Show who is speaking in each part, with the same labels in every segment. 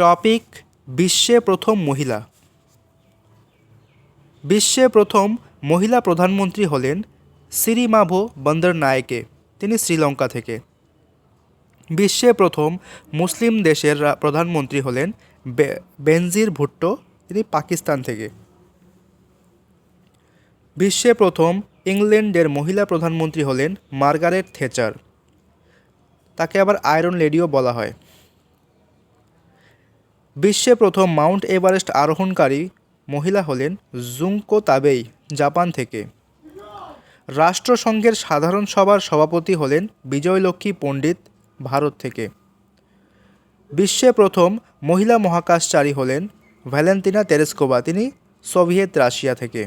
Speaker 1: Topic বিশ্বে প্রথম মহিলা। বিশ্বে প্রথম মহিলা প্রধানমন্ত্রী হলেন সিরিমাভো বন্দরনায়েকে, তিনি শ্রীলঙ্কা থেকে। বিশ্বে প্রথম মুসলিম দেশের প্রধানমন্ত্রী হলেন বেনজির ভুট্টো, তিনি পাকিস্তান থেকে। বিশ্বে প্রথম ইংল্যান্ডের মহিলা প্রধানমন্ত্রী হলেন মার্গারেট থেচার, তাকে আবার আয়রন লেডিও বলা হয়। বিশ্বে প্রথম মাউন্ট এভারেস্ট আরোহণকারী মহিলা হলেন জুঙ্কো তাবেই, জাপান থেকে। রাষ্ট্রসংঘের সাধারণ সভার সভাপতি হলেন বিজয়লক্ষ্মী পণ্ডিত, ভারত থেকে। বিশ্বে প্রথম মহিলা মহাকাশচারী হলেন ভ্যালেন্তিনা তেরেস্কোভা, তিনি সোভিয়েত রাশিয়া থেকে।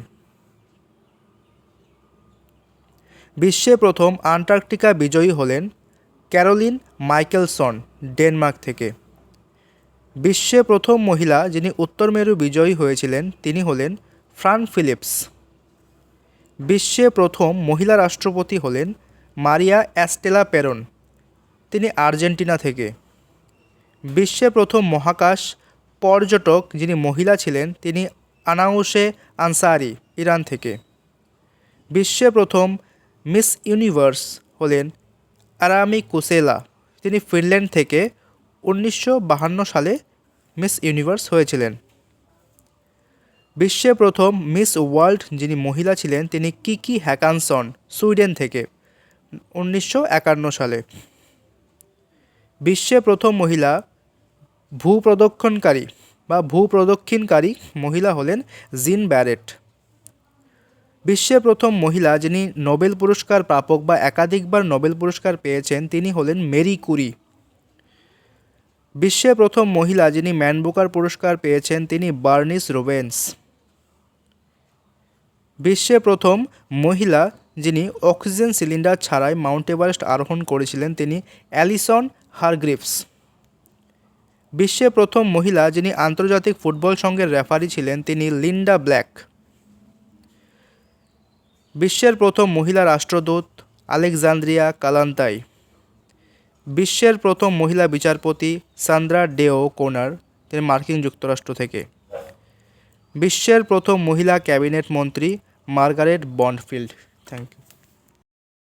Speaker 1: বিশ্বে প্রথম আন্টার্কটিকা বিজয়ী হলেন ক্যারোলিন মাইকেলসন, ডেনমার্ক থেকে। বিশ্বে প্রথম মহিলা যিনি উত্তর মেরু বিজয়ী হয়েছিলেন তিনি হলেন ফ্রান ফিলিপস। বিশ্বে প্রথম মহিলা রাষ্ট্রপতি হলেন মারিয়া এস্টেলা পেরন, তিনি আর্জেন্টিনা থেকে। বিশ্বে প্রথম মহাকাশ পর্যটক যিনি মহিলা ছিলেন তিনি আনাউশে আনসারি, ইরান থেকে। বিশ্বে প্রথম মিস ইউনিভার্স হলেন আরামি কুসেলা, তিনি ফিনল্যান্ড থেকে 1952 সালে মিস ইউনিভার্স হয়েছিলেন। বিশ্বে প্রথম মিস ওয়ার্ল্ড যিনি মহিলা ছিলেন তিনি কিকি হ্যাকানসন, সুইডেন থেকে 1951 সালে। বিশ্বে প্রথম মহিলা ভূপ্রদক্ষিণকারী মহিলা হলেন জিন ব্যারেট। বিশ্বে প্রথম মহিলা যিনি নোবেল পুরস্কার প্রাপক বা একাধিকবার নোবেল পুরস্কার পেয়েছেন তিনি হলেন মেরি কুরি। বিশ্বে প্রথম মহিলা যিনি ম্যান বুকার পুরস্কার পেয়েছেন তিনি বার্নিস রোবেন্স। বিশ্বে প্রথম মহিলা যিনি অক্সিজেন সিলিন্ডার ছাড়াই মাউন্ট এভারেস্ট আরোহণ করেছিলেন তিনি অ্যালিসন হারগ্রিভস। বিশ্বে প্রথম মহিলা যিনি আন্তর্জাতিক ফুটবল সংঘের রেফারি ছিলেন তিনি লিন্ডা ব্ল্যাক। বিশ্বের প্রথম মহিলা রাষ্ট্রদূত আলেকজান্দ্রিয়া কালান্তাই। বিশ্বের প্রথম মহিলা বিচারপতি সান্দ্রা ডে ও'কনার, তিনি মার্কিন যুক্তরাষ্ট্র থেকে। বিশ্বের প্রথম মহিলা ক্যাবিনেট মন্ত্রী মার্গারেট বন্ডফিল্ড। Thank you.